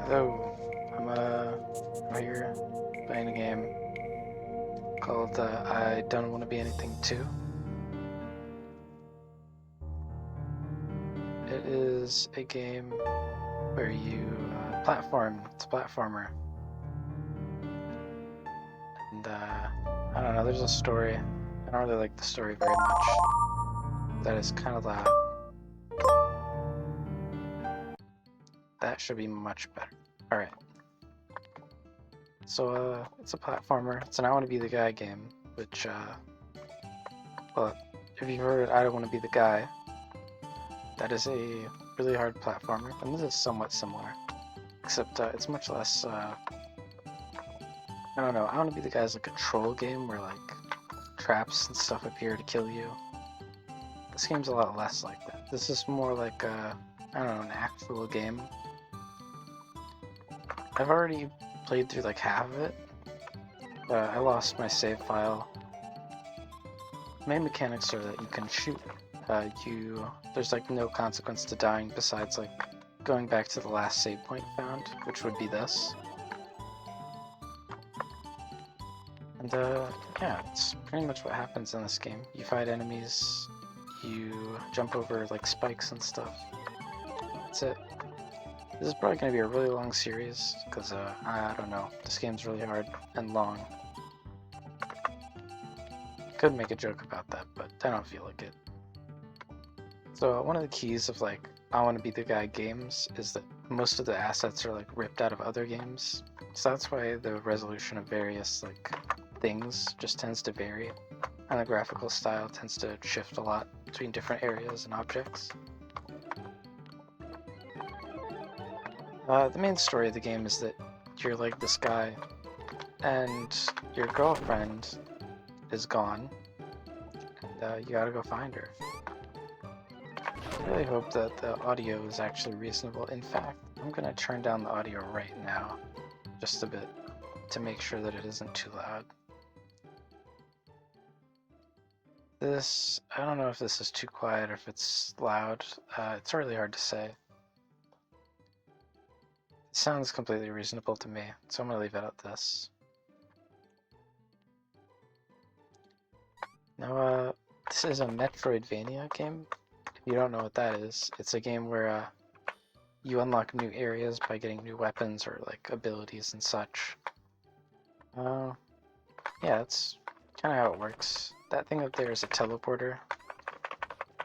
Hello, I'm here playing a game called I Don't Want to Be Anything 2. It is a game where you platform. It's a platformer, and I don't know. There's a story. I don't really like the story very much. That is kind of loud. That should be much better. All right. So it's a platformer. It's an I Want to Be the Guy game, which well, if you've heard I Don't Want to Be the Guy, that is a really hard platformer, and this is somewhat similar, except it's much less, I don't know, I Want to Be the Guy is like a troll game where like traps and stuff appear to kill you. This game's a lot less like that. This is more like, I don't know, an actual game. I've already played through like half of it, but I lost my save file. Main mechanics are that you can shoot. There's like no consequence to dying besides like going back to the last save point found, which would be this. And yeah, it's pretty much what happens in this game. You fight enemies, you jump over like spikes and stuff. That's it. This is probably going to be a really long series, because I don't know, this game's really hard and long. Could make a joke about that, but I don't feel like it. So one of the keys of like I Want to Be the Guy games is that most of the assets are like ripped out of other games. So that's why the resolution of various like things just tends to vary, and the graphical style tends to shift a lot between different areas and objects. The main story of the game is that you're like this guy, and your girlfriend is gone, and you gotta go find her. I really hope that the audio is actually reasonable. In fact, I'm gonna turn down the audio right now, just a bit, to make sure that it isn't too loud. I don't know if this is too quiet or if it's loud. It's really hard to say. It sounds completely reasonable to me, so I'm gonna leave it at this. Now, this is a Metroidvania game. If you don't know what that is, it's a game where you unlock new areas by getting new weapons or like abilities and such. Yeah, that's kind of how it works. That thing up there is a teleporter.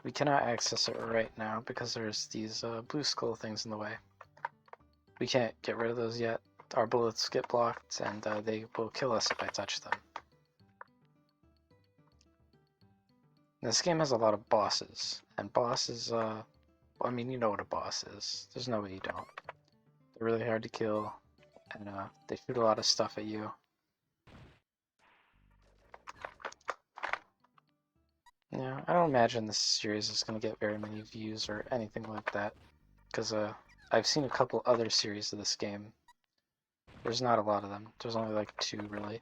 We cannot access it right now because there's these blue skull things in the way. We can't get rid of those yet. Our bullets get blocked, and they will kill us if I touch them. This game has a lot of bosses, and bosses, I mean, you know what a boss is. There's no way you don't. They're really hard to kill, and they shoot a lot of stuff at you. Yeah, I don't imagine this series is going to get very many views or anything like that, because I've seen a couple other series of this game. There's not a lot of them. There's only like 2, really.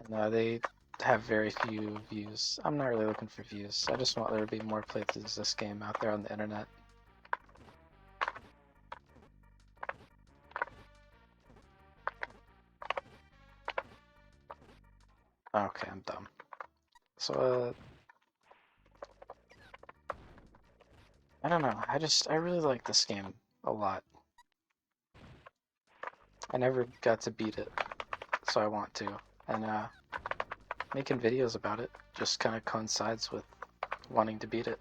And they have very few views. I'm not really looking for views. I just want there to be more playthroughs of this game out there on the internet. Okay, I'm dumb. So, I don't know. I really like this game a lot. I never got to beat it, so I want to. And, making videos about it just kind of coincides with wanting to beat it.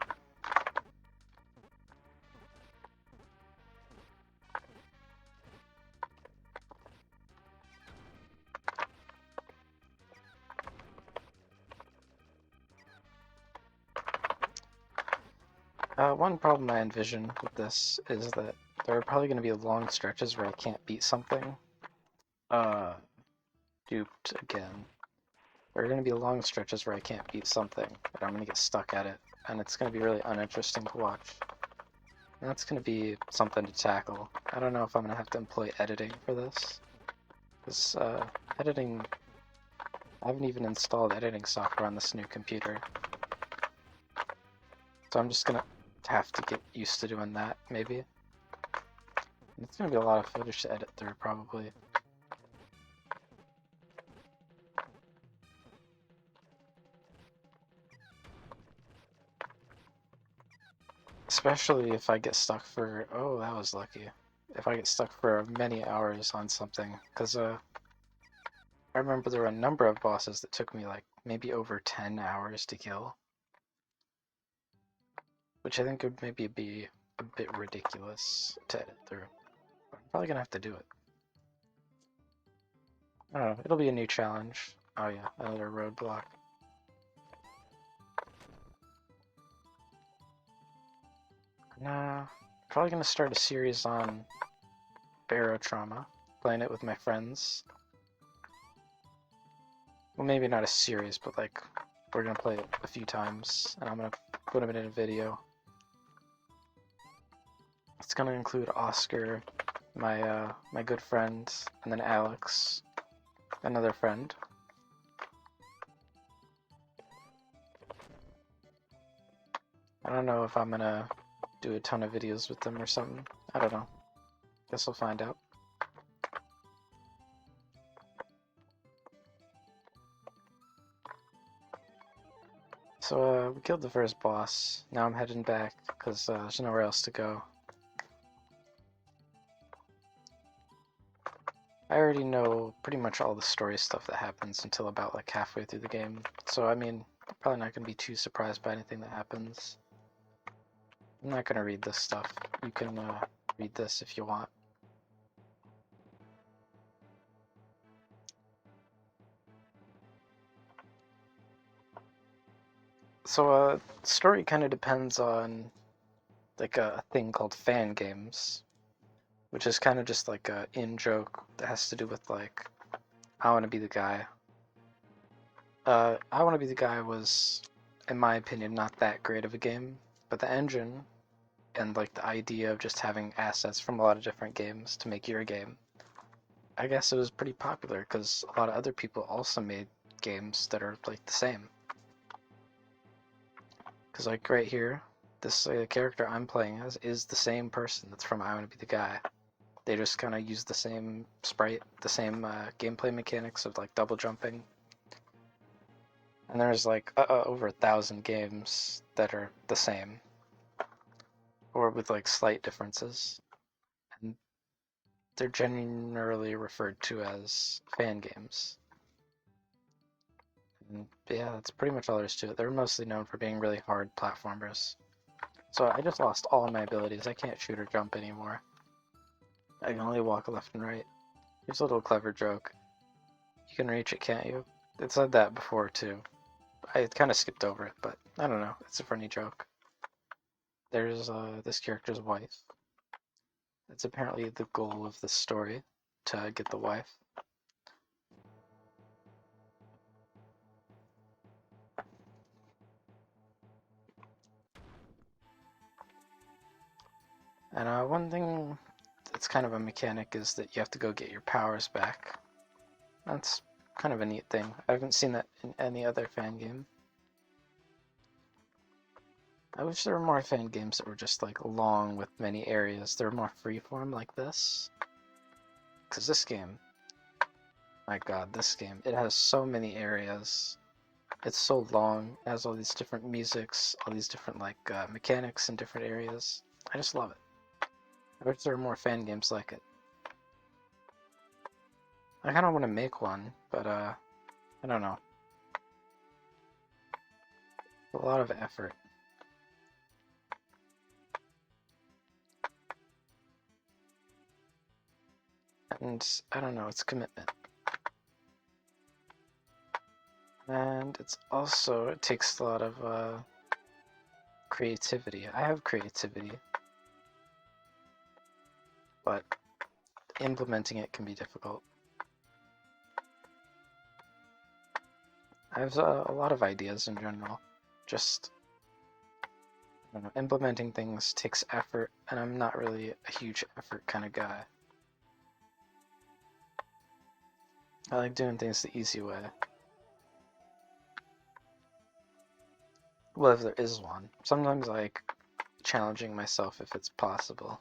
One problem I envision with this is that there are probably going to be long stretches where I can't beat something. Duped again. There are going to be long stretches where I can't beat something, and I'm going to get stuck at it, and it's going to be really uninteresting to watch. And that's going to be something to tackle. I don't know if I'm going to have to employ editing for this. Because, editing... I haven't even installed editing software on this new computer. So I'm just going to have to get used to doing that, maybe. It's gonna be a lot of footage to edit through, probably. Especially if I get stuck for... Oh, that was lucky. If I get stuck for many hours on something. Because, I remember there were a number of bosses that took me, like, maybe over 10 hours to kill. Which I think would maybe be a bit ridiculous to edit through. But I'm probably gonna have to do it. I don't know, it'll be a new challenge. Oh yeah, another roadblock. Nah, probably gonna start a series on Barotrauma, playing it with my friends. Well, maybe not a series, but like, we're gonna play it a few times, and I'm gonna put them in a video. It's gonna include Oscar, my good friend, and then Alex, another friend. I don't know if I'm gonna do a ton of videos with them or something. I don't know. Guess we'll find out. So, we killed the first boss. Now I'm heading back, because there's nowhere else to go. I already know pretty much all the story stuff that happens until about like halfway through the game. So, I mean, I'm probably not going to be too surprised by anything that happens. I'm not going to read this stuff. You can read this if you want. So, story kind of depends on like a thing called fan games, which is kind of just like a in-joke that has to do with like, I want to be the guy. I want to be the guy was, in my opinion, not that great of a game, but the engine and like the idea of just having assets from a lot of different games to make your game, I guess it was pretty popular because a lot of other people also made games that are like the same. Because like right here, this character I'm playing as is the same person that's from I Want to Be the Guy. They just kind of use the same sprite, the same gameplay mechanics of like double jumping. And there's like over 1,000 games that are the same, or with like slight differences. And they're generally referred to as fan games. And yeah, that's pretty much all there is to it. They're mostly known for being really hard platformers. So I just lost all my abilities. I can't shoot or jump anymore. I can only walk left and right. Here's a little clever joke. You can reach it, can't you? It said that before too. I kind of skipped over it, but I don't know. It's a funny joke. There's this character's wife. It's apparently the goal of the story to get the wife. And one thing that's kind of a mechanic is that you have to go get your powers back. That's kind of a neat thing. I haven't seen that in any other fan game. I wish there were more fan games that were just like long with many areas. They're more freeform like this. Because this game, my god, this game, it has so many areas. It's so long. It has all these different musics, all these different like mechanics in different areas. I just love it. I wish there were more fan games like it. I kind of want to make one, but I don't know. A lot of effort. And I don't know, it's commitment. And it's also, it takes a lot of creativity. I have creativity, but implementing it can be difficult. I have a lot of ideas in general. Just, I don't know, implementing things takes effort, and I'm not really a huge effort kind of guy. I like doing things the easy way. Well, if there is one. Sometimes I like challenging myself if it's possible.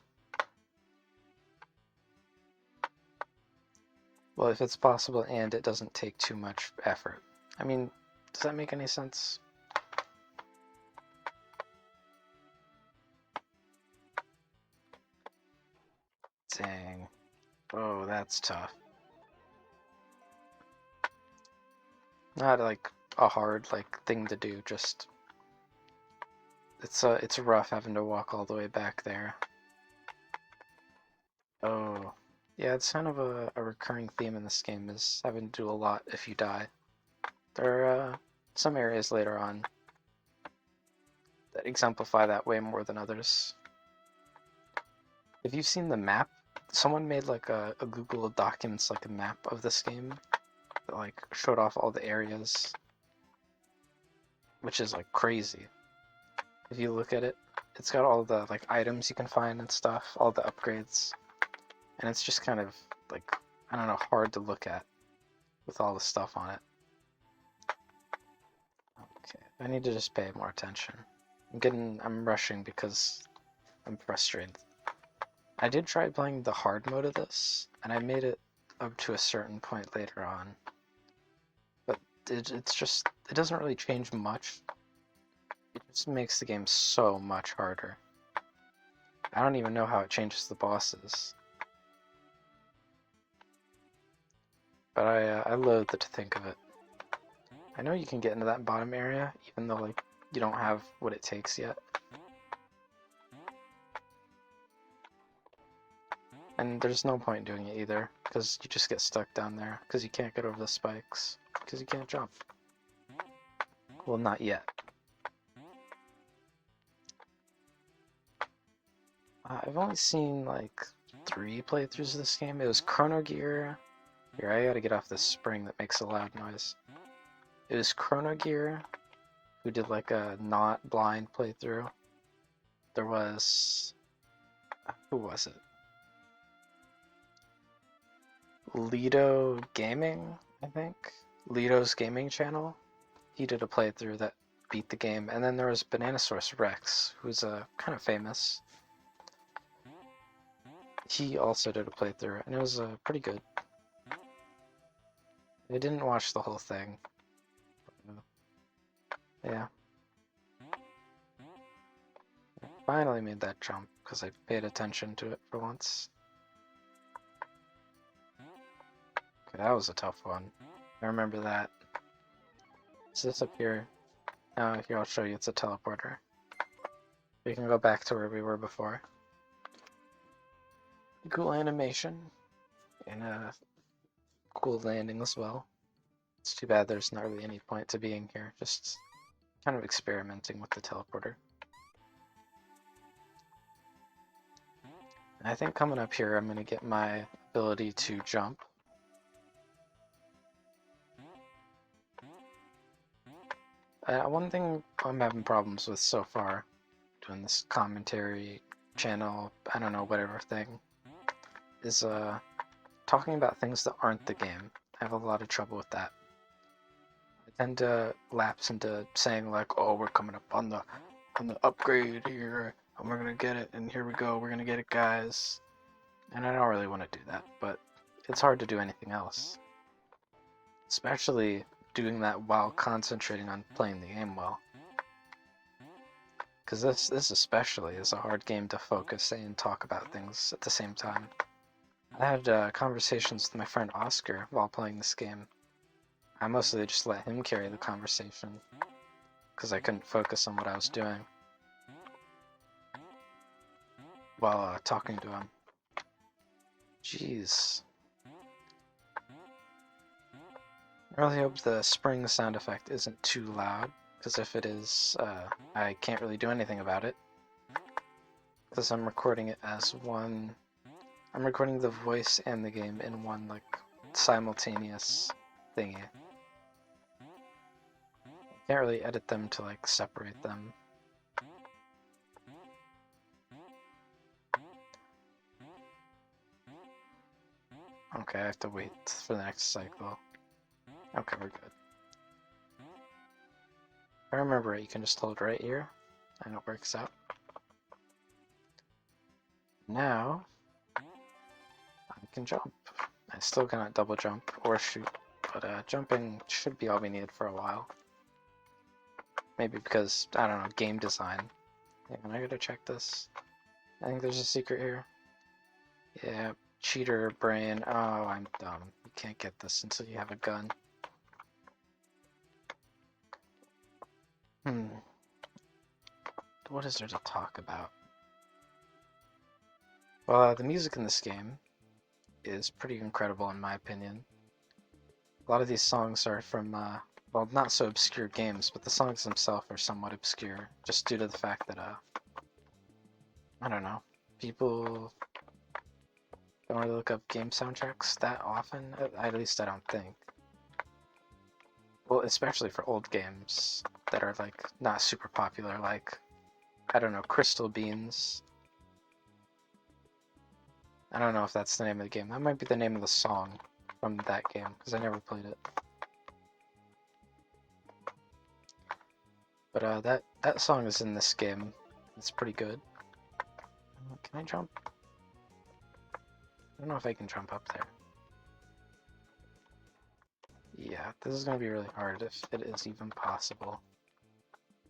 Well, if it's possible and it doesn't take too much effort. I mean, does that make any sense? Dang. Oh, that's tough. Not like a hard thing to do, just it's rough having to walk all the way back there. Oh. Yeah, it's kind of a recurring theme in this game is having to do a lot if you die. There are some areas later on that exemplify that way more than others. If you've seen the map, someone made like a Google Documents like a map of this game that like showed off all the areas, which is like crazy. If you look at it, it's got all the like items you can find and stuff, all the upgrades, and it's just kind of like, I don't know, hard to look at with all the stuff on it. Okay, I need to just pay more attention. I'm rushing because I'm frustrated. I did try playing the hard mode of this, and I made it up to a certain point later on. But it doesn't really change much. It just makes the game so much harder. I don't even know how it changes the bosses. But I loathe to think of it. I know you can get into that bottom area, even though like you don't have what it takes yet. And there's no point doing it either, because you just get stuck down there, because you can't get over the spikes, because you can't jump. Well, not yet. I've only seen like 3 playthroughs of this game. It was Chrono Gear. Here, I gotta get off this spring that makes a loud noise. It was Chrono Gear, who did like a not blind playthrough. There was... who was it? Lido Gaming, I think? Lido's gaming channel. He did a playthrough that beat the game. And then there was Bananasaurus Rex, who's kind of famous. He also did a playthrough, and it was pretty good. I didn't watch the whole thing. Yeah. I finally made that jump, because I paid attention to it for once. Okay, that was a tough one. I remember that. Is this up here? Here, I'll show you. It's a teleporter. We can go back to where we were before. Cool animation. And a cool landing as well. It's too bad there's not really any point to being here. Just kind of experimenting with the teleporter. I think coming up here, I'm going to get my ability to jump. One thing I'm having problems with so far, doing this commentary channel, I don't know, whatever thing, is talking about things that aren't the game. I have a lot of trouble with that. I tend to lapse into saying like, oh, we're coming up on the upgrade here, and we're gonna get it, and here we go, we're gonna get it, guys. And I don't really want to do that, but it's hard to do anything else. Especially doing that while concentrating on playing the game well. Because this especially is a hard game to focus and talk about things at the same time. I had conversations with my friend Oscar while playing this game. I mostly just let him carry the conversation, because I couldn't focus on what I was doing while talking to him. Jeez. I really hope the spring sound effect isn't too loud, because if it is, I can't really do anything about it. Because I'm recording it as one... I'm recording the voice and the game in one, like, simultaneous thingy. I can't really edit them to, like, separate them. Okay, I have to wait for the next cycle. Okay, we're good. If I remember it, you can just hold right here, and it works out. Now, I can jump. I still cannot double jump or shoot, but jumping should be all we need for a while. Maybe because, I don't know, game design. Hang on, I gotta check this. I think there's a secret here. Yeah, cheater brain. Oh, I'm dumb. You can't get this until you have a gun. What is there to talk about? Well, the music in this game is pretty incredible in my opinion. A lot of these songs are from, well, not so obscure games, but the songs themselves are somewhat obscure, just due to the fact that, I don't know, people don't really look up game soundtracks that often, at least I don't think. Well, especially for old games that are, like, not super popular, like, I don't know, Crystal Beans. I don't know if that's the name of the game. That might be the name of the song from that game, because I never played it. But that song is in this game. It's pretty good. Can I jump? I don't know if I can jump up there. Yeah, this is gonna be really hard if it is even possible.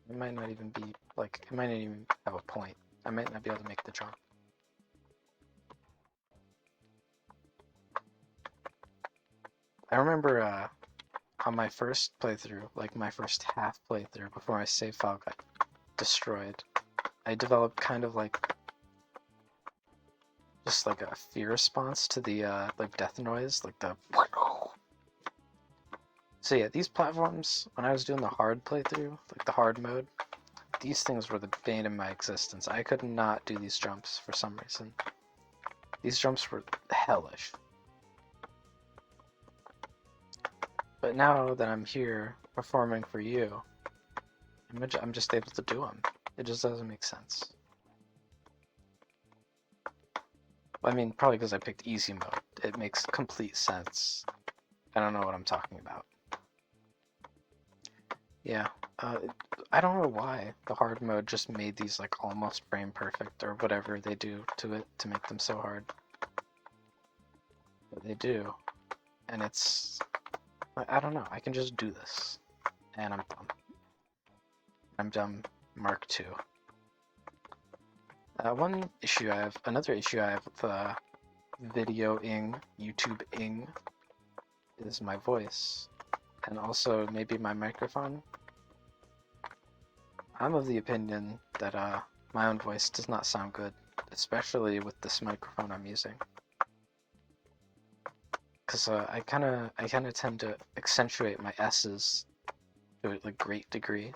It might not even be, like, it might not even have a point. I might not be able to make the jump. I remember, on my first playthrough, like my first half playthrough, before my save file got destroyed, I developed kind of like just like a fear response to the like death noise, like the. So yeah, these platforms, when I was doing the hard playthrough, like the hard mode, these things were the bane of my existence. I could not do these jumps for some reason. These jumps were hellish. But now that I'm here performing for you, I'm just able to do them. It just doesn't make sense. I mean, probably because I picked easy mode. It makes complete sense. I don't know what I'm talking about. Yeah, I don't know why the hard mode just made these like almost frame perfect or whatever they do to it to make them so hard. But they do. And it's... I don't know, I can just do this. And I'm dumb. I'm dumb Mark II. Another issue I have with video-ing, YouTube-ing, is my voice. And also maybe my microphone. I'm of the opinion that my own voice does not sound good, especially with this microphone I'm using. Because I kind of tend to accentuate my S's to a like, great degree.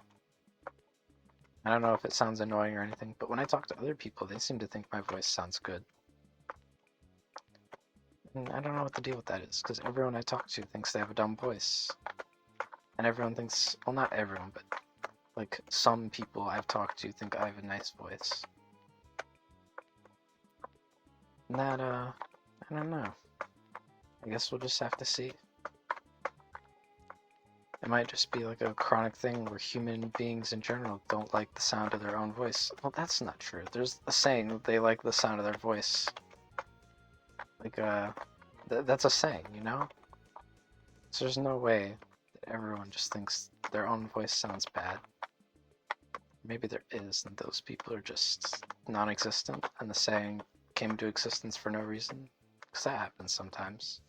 I don't know if it sounds annoying or anything, but when I talk to other people, they seem to think my voice sounds good. And I don't know what the deal with that is, because everyone I talk to thinks they have a dumb voice. And everyone thinks, well, not everyone, but like some people I've talked to think I have a nice voice. And that, I don't know. I guess we'll just have to see. It might just be like a chronic thing where human beings in general don't like the sound of their own voice. Well, that's not true. There's a saying that they like the sound of their voice. Like, that's a saying, you know? So there's no way that everyone just thinks their own voice sounds bad. Maybe there is, and those people are just non-existent, and the saying came into existence for no reason. Because that happens sometimes.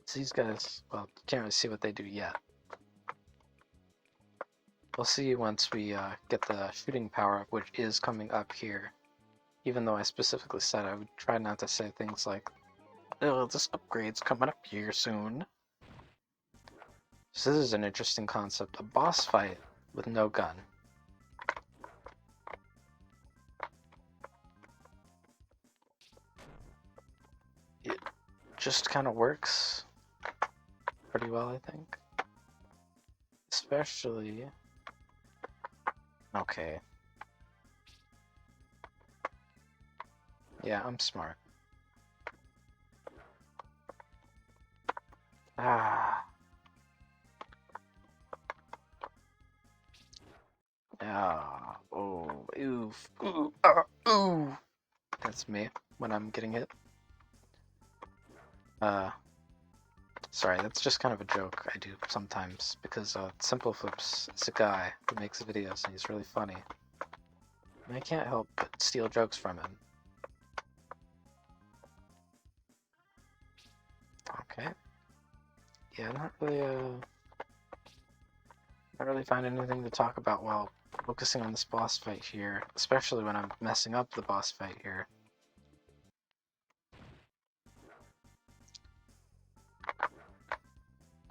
So these guys, well, you can't really see what they do yet. We'll see once we get the shooting power up, which is coming up here. Even though I specifically said I would try not to say things like, oh, this upgrade's coming up here soon. So this is an interesting concept, a boss fight with no gun. It just kind of works pretty well, I think. Especially... Okay. Yeah, I'm smart. Ah. Ah. Oh. Oof. Ooh. Ooh. That's me when I'm getting hit. Sorry, that's just kind of a joke I do sometimes, because Simple Flips is a guy who makes videos and he's really funny. And I can't help but steal jokes from him. Okay. Yeah, not really finding anything to talk about while focusing on this boss fight here, especially when I'm messing up the boss fight here.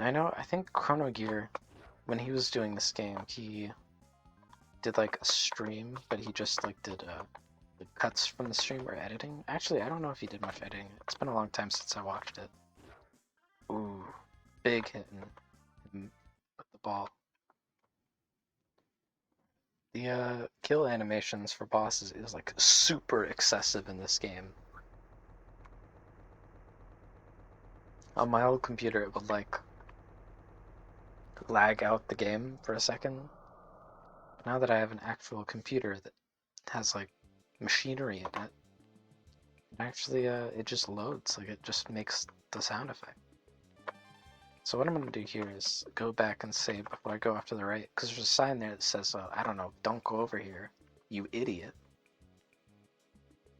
I think Chrono Gear, when he was doing this game, he did like a stream, but he just like did the cuts from the stream or editing. Actually, I don't know if he did much editing. It's been a long time since I watched it. Ooh, big hitting him with the ball. The kill animations for bosses is like super excessive in this game. On my old computer, it would like lag out the game for a second. Now that I have an actual computer that has like machinery in it, actually it just loads, like it just makes the sound effect. So what I'm going to do here is go back and save before I go off to the right, because there's a sign there that says, I don't know, don't go over here, you idiot.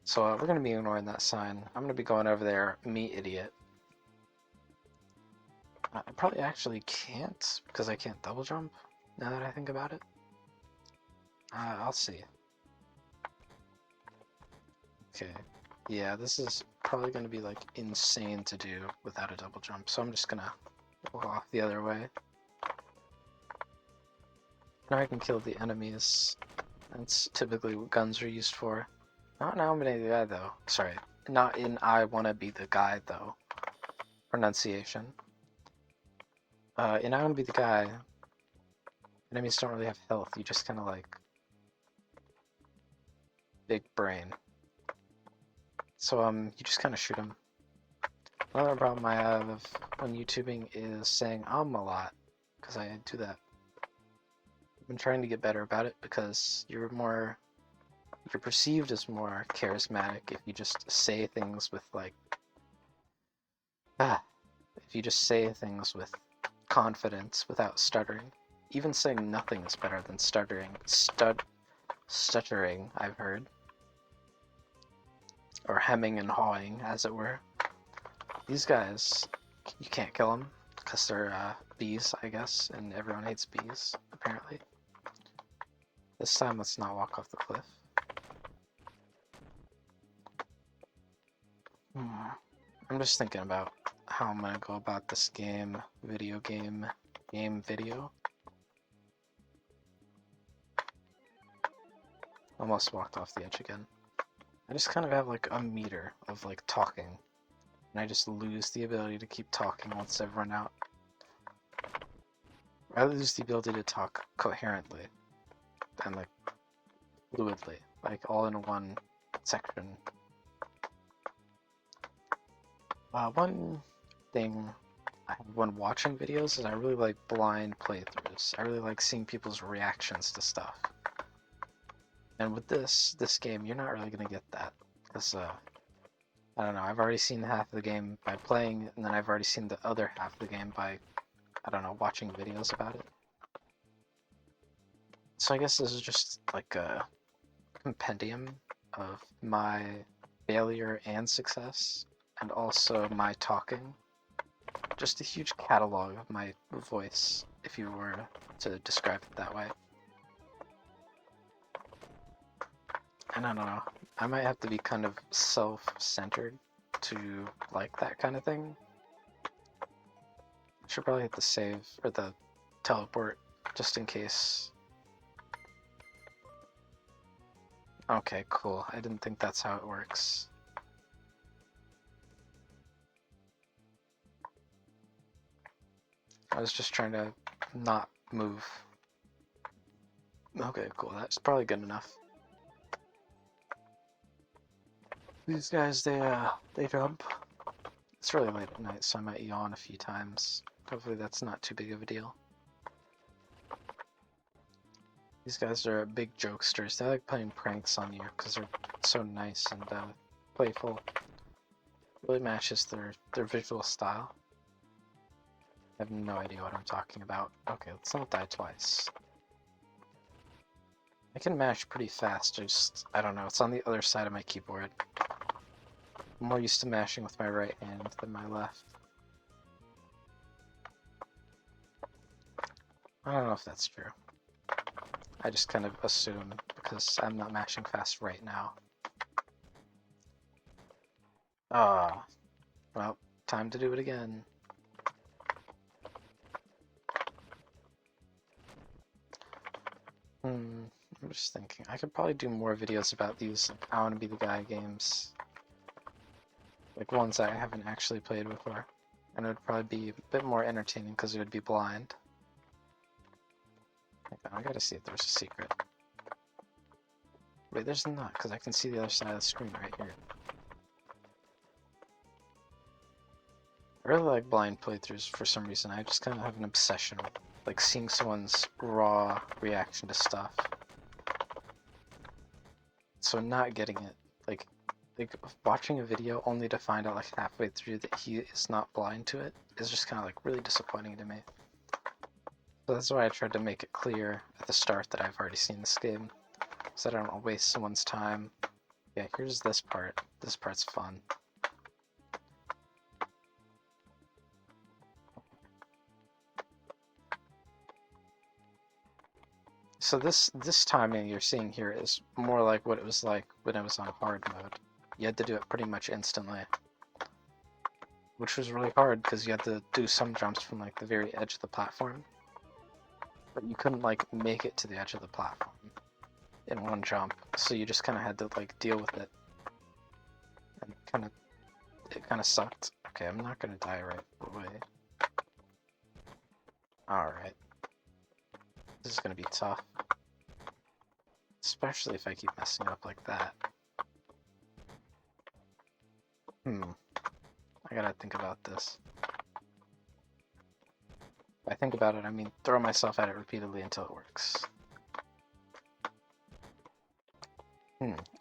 So we're going to be ignoring that sign. I'm going to be going over there, me idiot. I probably actually can't, because I can't double jump, now that I think about it. I'll see. Okay. Yeah, this is probably going to be like insane to do without a double jump, so I'm just going to walk off the other way. Now I can kill the enemies. That's typically what guns are used for. Not now I'm gonna be the guy though. Sorry. Not in I wanna be the guy though. Pronunciation. In I wanna be the guy, enemies don't really have health, you just kinda like big brain. So you just kinda shoot them. Another problem I have when YouTubing is saying a lot, because I do that. I've been trying to get better about it because you're perceived as more charismatic if you just say things with like if you just say things with confidence without stuttering. Even saying nothing is better than stuttering. Stuttering, I've heard. Or hemming and hawing, as it were. These guys, you can't kill them because they're bees, I guess, and everyone hates bees, apparently. This time, let's not walk off the cliff. I'm just thinking about how I'm gonna go about this game video. Almost walked off the edge again. I just kind of have like a meter of like talking, and I just lose the ability to keep talking once I've run out. I lose the ability to talk coherently and like fluidly, like all in one section. One thing I have when watching videos is I really like blind playthroughs. I really like seeing people's reactions to stuff. And with this game, you're not really gonna get that. Because, I don't know, I've already seen half of the game by playing, and then I've already seen the other half of the game by, I don't know, watching videos about it. So I guess this is just like a compendium of my failure and success, and also my talking. Just a huge catalog of my voice, if you were to describe it that way. And I don't know, I might have to be kind of self-centered to like that kind of thing. I should probably hit the save, or the teleport, just in case. Okay, cool. I didn't think that's how it works. I was just trying to not move. Okay, cool. That's probably good enough. These guys, they jump. It's really late at night, so I might yawn a few times. Hopefully that's not too big of a deal. These guys are big jokesters. They like playing pranks on you because they're so nice and playful. really matches their visual style. I have no idea what I'm talking about. Okay, let's not die twice. I can mash pretty fast, I don't know, it's on the other side of my keyboard. I'm more used to mashing with my right hand than my left. I don't know if that's true. I just kind of assume, because I'm not mashing fast right now. Ah, well, time to do it again. I'm just thinking, I could probably do more videos about these, like, I Wanna Be the Guy games. Like, ones I haven't actually played before. And it would probably be a bit more entertaining because it would be blind. I gotta see if there's a secret. Wait, there's not, because I can see the other side of the screen right here. I really like blind playthroughs for some reason. I just kind of have an obsession with, like, seeing someone's raw reaction to stuff. So not getting it, like watching a video only to find out like halfway through that he is not blind to it is just kind of like really disappointing to me. So that's why I tried to make it clear at the start that I've already seen this game, so I don't want to waste someone's time. Yeah, here's this part. This part's fun. So this timing you're seeing here is more like what it was like when I was on hard mode. You had to do it pretty much instantly, which was really hard because you had to do some jumps from like the very edge of the platform, but you couldn't like make it to the edge of the platform in one jump, so you just kind of had to like deal with it, and it kind of sucked. Okay, I'm not gonna die right away. All right, this is gonna be tough, especially if I keep messing up like that. I gotta think about this. If I think about it, I mean throw myself at it repeatedly until it works.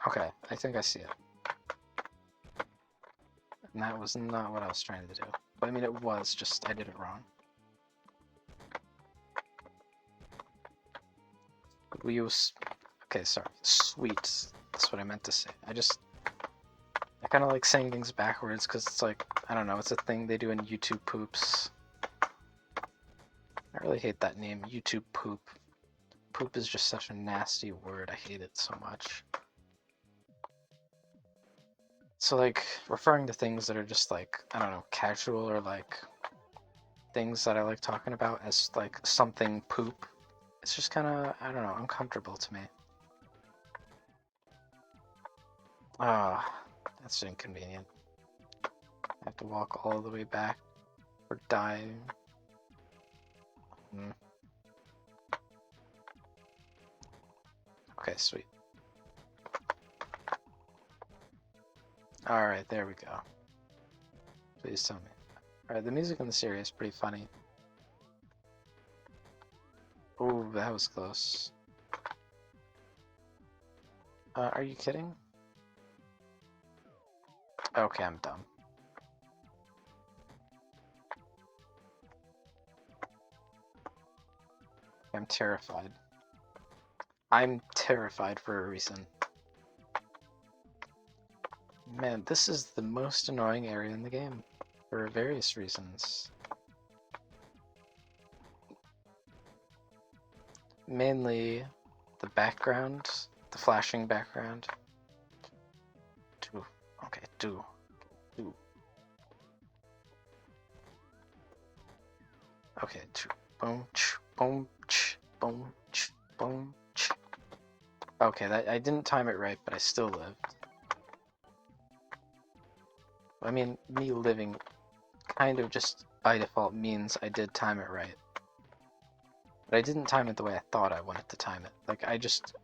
Okay, I think I see it. And that was not what I was trying to do. But I mean, it was, just I did it wrong. We use... Okay, sorry. Sweet. That's what I meant to say. I kind of like saying things backwards because it's like, I don't know, it's a thing they do in YouTube poops. I really hate that name, YouTube poop. Poop is just such a nasty word. I hate it so much. So like, referring to things that are just like, I don't know, casual or like things that I like talking about as like something poop, it's just kind of, I don't know, uncomfortable to me. Ah, that's inconvenient. I have to walk all the way back or die. Okay, sweet. Alright, there we go. Please tell me. Alright, the music in this area is pretty funny. Oh, that was close. Are you kidding? Okay, I'm dumb. I'm terrified. I'm terrified for a reason. Man, this is the most annoying area in the game, for various reasons. Mainly the background, the flashing background. Okay, do. Okay, boom, boom, boom, boom. Okay, I didn't time it right, but I still lived. I mean, me living kind of just by default means I did time it right. But I didn't time it the way I thought I wanted to time it. Like, I just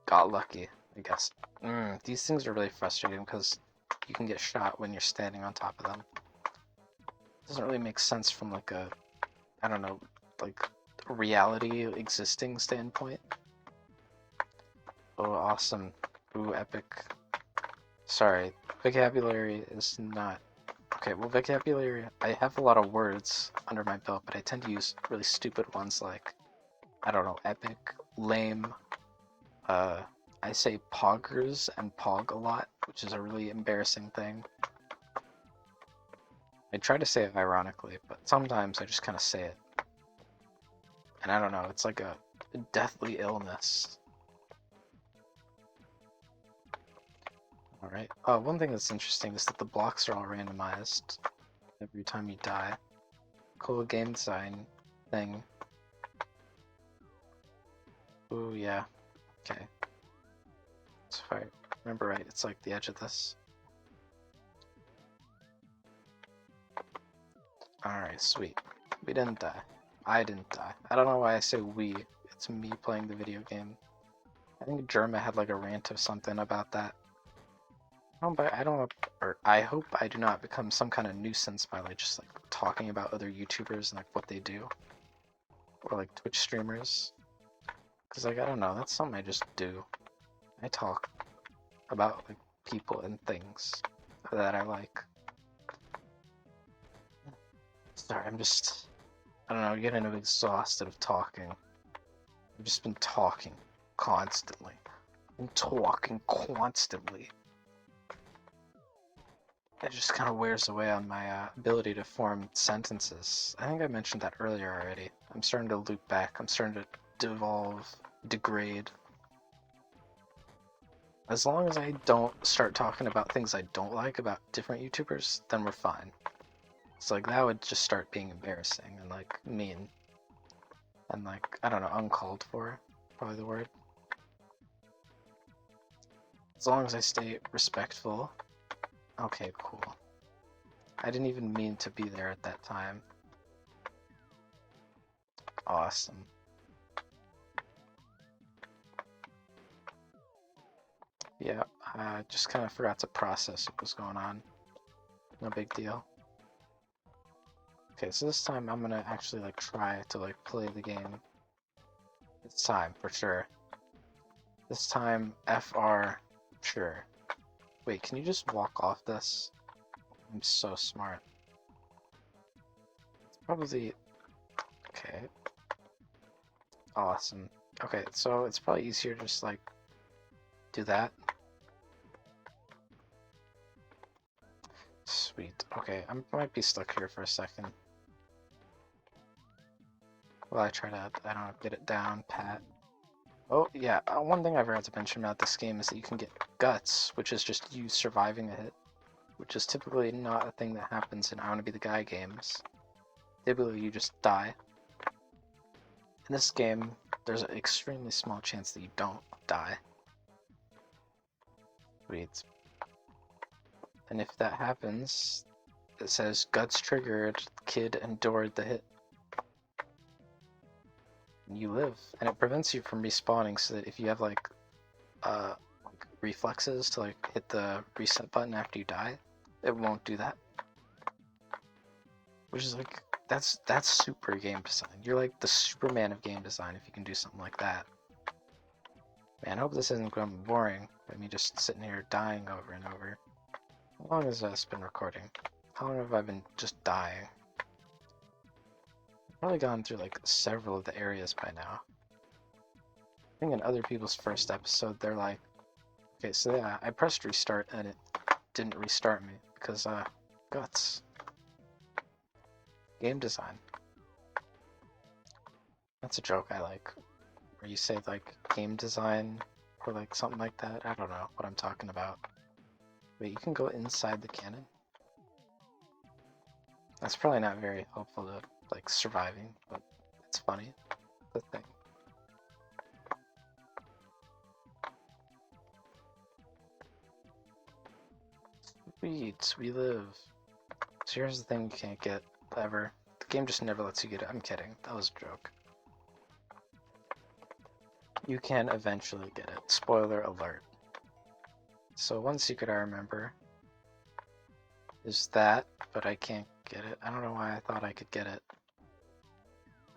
got lucky, I guess. These things are really frustrating because you can get shot when you're standing on top of them. It doesn't really make sense from like a, I don't know, like reality existing standpoint. Oh, awesome. Ooh, epic. Sorry, Vocabulary is not... Okay, well, vocabulary, I have a lot of words under my belt, but I tend to use really stupid ones like, I don't know, epic, lame, I say poggers and pog a lot, which is a really embarrassing thing. I try to say it ironically, but sometimes I just kind of say it. And I don't know, it's like a deathly illness. Alright. Oh, one thing that's interesting is that the blocks are all randomized every time you die. Cool game design thing. Ooh, yeah. Okay. So if I remember right, it's like the edge of this. Alright, sweet. We didn't die. I didn't die. I don't know why I say we. It's me playing the video game. I think Germa had like a rant or something about that. I hope I do not become some kind of nuisance by like just like talking about other YouTubers and like what they do. Or like Twitch streamers. Cause like, I don't know, that's something I just do. I talk about like people and things that I like. Sorry, I don't know, getting exhausted of talking. I've just been talking constantly. I'm talking constantly. It just kind of wears away on my ability to form sentences. I think I mentioned that earlier already. I'm starting to loop back. I'm starting to devolve, degrade. As long as I don't start talking about things I don't like about different YouTubers, then we're fine. It's like, that would just start being embarrassing and like mean. And like, I don't know, uncalled for, probably the word. As long as I stay respectful. Okay, cool. I didn't even mean to be there at that time. Awesome. Yeah, I just kind of forgot to process what was going on. No big deal. Okay, so this time I'm gonna actually like try to like play the game. This time, for sure. This time, FR, sure. Wait, can you just walk off this? I'm so smart. It's probably... Okay. Awesome. Okay, so it's probably easier to just like do that. Sweet. Okay, I might be stuck here for a second. Well, I try to, I don't know, get it down, pat. Oh, yeah, one thing I forgot to mention about this game is that you can get guts, which is just you surviving a hit, which is typically not a thing that happens in I Wanna Be the Guy games. Typically, you just die. In this game, there's an extremely small chance that you don't die. Sweet. And if that happens, it says guts triggered, kid endured the hit. And you live, and it prevents you from respawning, so that if you have like reflexes to like hit the reset button after you die, it won't do that. Which is like, that's super game design. You're like the Superman of game design if you can do something like that. Man, I hope this isn't going to be boring by me just sitting here dying over and over. How long has this been recording? How long have I been just dying? I've probably gone through like several of the areas by now. I think in other people's first episode, they're like, okay, so yeah, I pressed restart and it didn't restart me because, guts. Game design. That's a joke I like. Where you say like game design or like something like that. I don't know what I'm talking about. Wait, you can go inside the cannon? That's probably not very helpful to like surviving, but it's funny. The thing. Sweet, we live. So here's the thing you can't get ever. The game just never lets you get it. I'm kidding. That was a joke. You can eventually get it. Spoiler alert. So one secret I remember is that, but I can't get it. I don't know why I thought I could get it.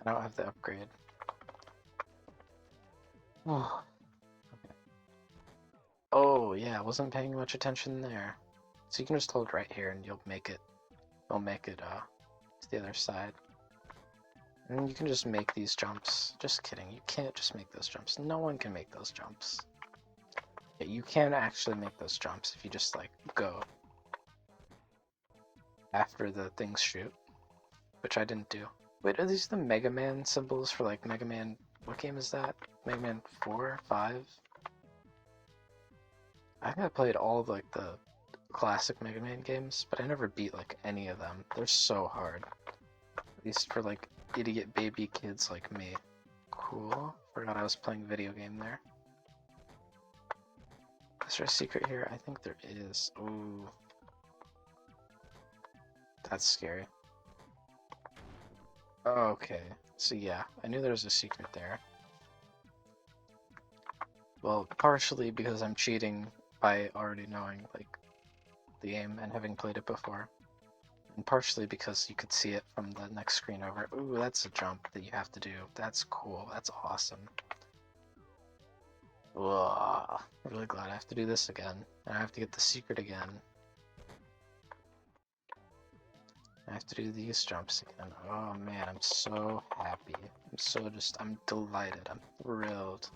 I don't have the upgrade. Oh. Okay. Oh, yeah, I wasn't paying much attention there. So you can just hold right here and you'll make it to the other side. And you can just make these jumps. Just kidding, you can't just make those jumps. No one can make those jumps. Yeah, you can actually make those jumps if you just like go after the things shoot, which I didn't do. Wait, are these the Mega Man symbols for like Mega Man? What game is that? Mega Man 4, 5? I think I played all of like the classic Mega Man games, but I never beat like any of them. They're so hard. At least for like idiot baby kids like me. Cool. Forgot I was playing a video game there. Is there a secret here? I think there is. Ooh. That's scary. Okay. So yeah, I knew there was a secret there. Well, partially because I'm cheating by already knowing like the game and having played it before. And partially because you could see it from the next screen over. Ooh, that's a jump that you have to do. That's cool. That's awesome. Ugh, I'm really glad I have to do this again. And I have to get the secret again. I have to do these jumps again. Oh man, I'm so happy. I'm delighted. I'm thrilled.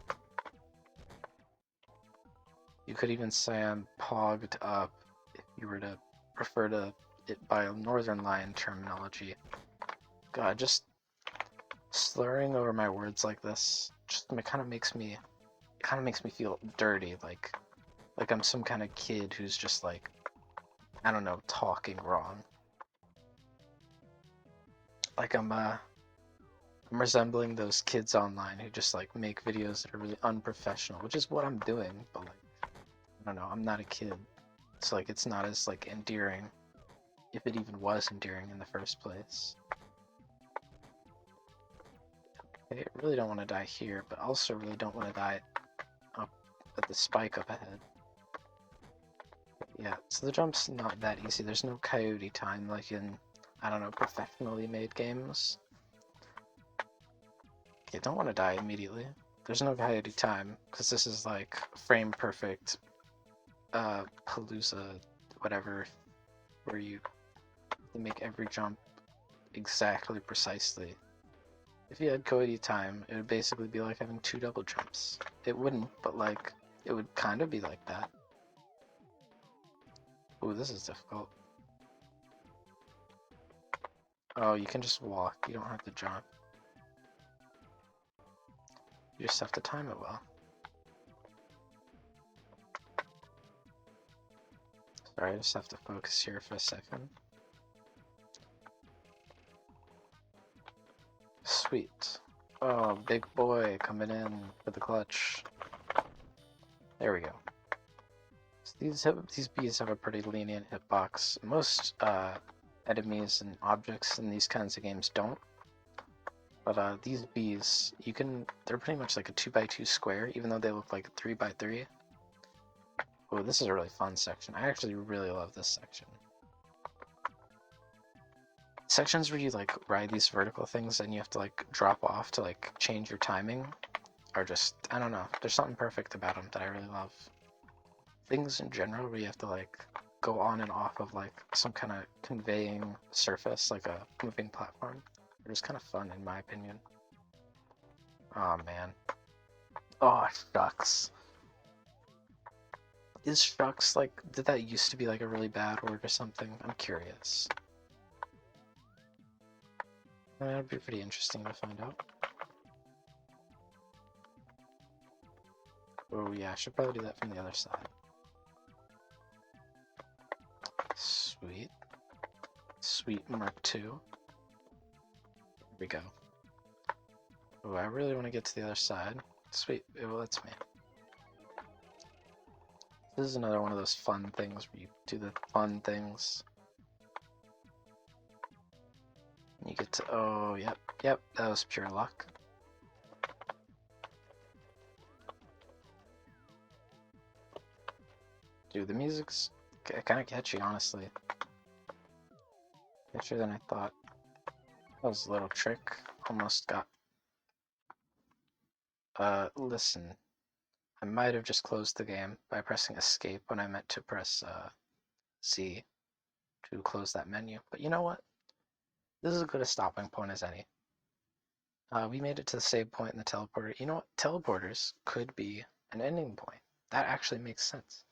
You could even say I'm pogged up if you were to refer to it by a Northern Lion terminology. God, just slurring over my words like this just kind of makes me feel dirty, like I'm some kind of kid who's just like, I don't know, talking wrong. Like I'm resembling those kids online who just like make videos that are really unprofessional, which is what I'm doing, but like I don't know, I'm not a kid. So like it's not as like endearing, if it even was endearing in the first place. I really don't want to die here, but also really don't want to die up at the spike up ahead. Yeah, so the jump's not that easy. There's no coyote time like in, I don't know, professionally made games. Okay, don't want to die immediately. There's no coyote time, because this is like frame perfect Palooza, whatever, where you make every jump exactly precisely. If you had coyote time, it would basically be like having 2 double jumps. It wouldn't, but like, it would kind of be like that. Ooh, this is difficult. Oh, you can just walk, you don't have to jump. You just have to time it well. Sorry, I just have to focus here for a second. Sweet. Oh, big boy coming in for the clutch. There we go. So these bees have a pretty lenient hitbox. Most enemies and objects in these kinds of games don't. But these bees, they're pretty much like a 2x2 square, even though they look like a 3x3. Oh, this is a really fun section. I actually really love this section. Sections where you like ride these vertical things and you have to like drop off to like change your timing are just, I don't know, there's something perfect about them that I really love. Things in general where you have to like go on and off of like some kind of conveying surface, like a moving platform, are just kind of fun in my opinion. Oh man. Oh, shucks. Is shucks like, did that used to be like a really bad word or something? I'm curious. That'd be pretty interesting to find out. Oh yeah, I should probably do that from the other side. Sweet. Sweet Mark II. Here we go. Oh, I really want to get to the other side. Sweet, it lets me. This is another one of those fun things where you do the fun things. You get to, oh, yep, that was pure luck. Dude, the music's kind of catchy, honestly. Catchier than I thought. That was a little trick. Almost got... listen. I might have just closed the game by pressing escape when I meant to press, Z to close that menu. But you know what? This is as good a stopping point as any. We made it to the save point in the teleporter. You know what? Teleporters could be an ending point. That actually makes sense.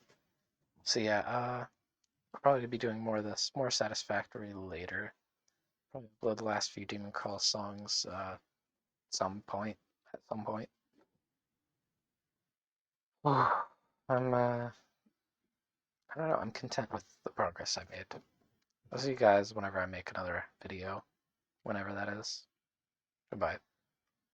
So yeah, I'll probably be doing more of this, more Satisfactory later. Probably upload the last few Demon Crawl songs some point, at some point. I'm, I don't know, I'm content with the progress I made. I'll see you guys whenever I make another video, whenever that is. Goodbye.